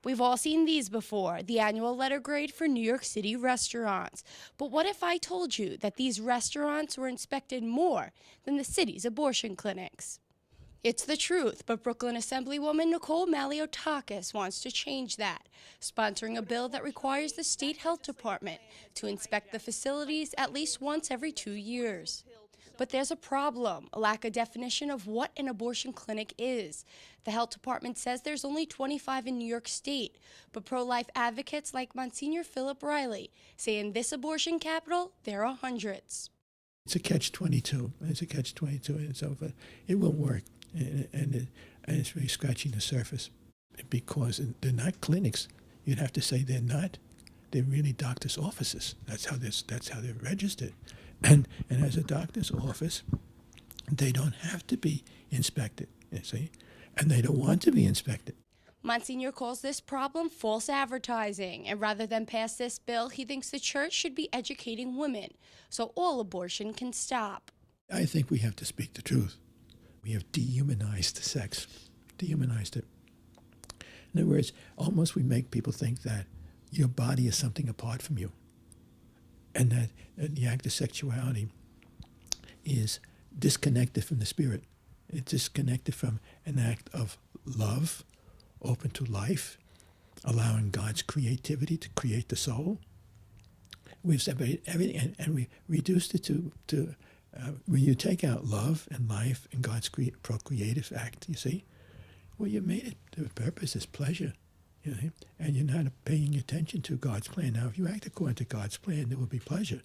We've all seen these before, the annual letter grade for New York City restaurants. But what if I told you that these restaurants were inspected more than the city's abortion clinics? It's the truth, but Brooklyn Assemblywoman Nicole Maliotakis wants to change that, sponsoring a bill that requires the state health department to inspect the facilities at least once every 2 years. But there's a problem, a lack of definition of what an abortion clinic is. The health department says there's only 25 in New York State, but pro-life advocates like Monsignor Philip Riley say in this abortion capital, there are hundreds. It's a catch-22. It's a catch-22, and so it won't work. And it's really scratching the surface because they're not clinics. You'd have to say they're not. They're really doctors' offices. That's how they're registered. And as a doctor's office, they don't have to be inspected, you see, and they don't want to be inspected. Monsignor calls this problem false advertising, and rather than pass this bill, he thinks the church should be educating women so all abortion can stop. I think we have to speak the truth. We have dehumanized sex, dehumanized it. In other words, almost we make people think that your body is something apart from you, and that the act of sexuality is disconnected from the spirit. It's disconnected from an act of love, open to life, allowing God's creativity to create the soul. We've separated everything, and we reduced it to when you take out love and life and God's procreative act, you see, well, you made it. The purpose is pleasure, you know, and you're not paying attention to God's plan. Now, if you act according to God's plan, there will be pleasure,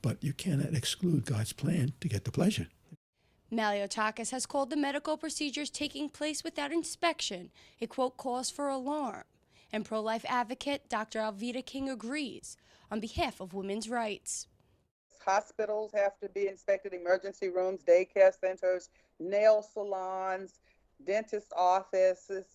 but you cannot exclude God's plan to get the pleasure. Maliotakis has called the medical procedures taking place without inspection a, quote, cause for alarm. And pro-life advocate Dr. Alveda King agrees on behalf of women's rights. Hospitals have to be inspected, emergency rooms, daycare centers, nail salons, dentist offices.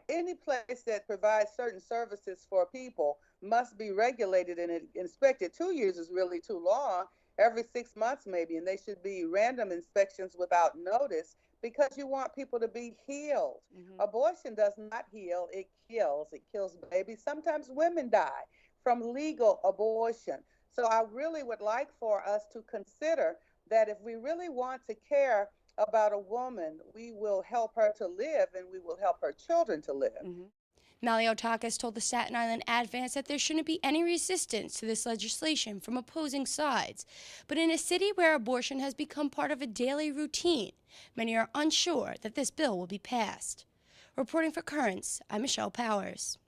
Any place that provides certain services for people must be regulated and inspected. 2 years is really too long. Every 6 months maybe, and they should be random inspections without notice because you want people to be healed. Mm-hmm. Abortion does not heal, it kills. It kills babies. Sometimes women die from legal abortion. So I really would like for us to consider that if we really want to care about a woman, we will help her to live and we will help her children to live. Mm-hmm. Maliotakis told the Staten Island Advance that there shouldn't be any resistance to this legislation from opposing sides. But in a city where abortion has become part of a daily routine, many are unsure that this bill will be passed. Reporting for Currents, I'm Michelle Powers.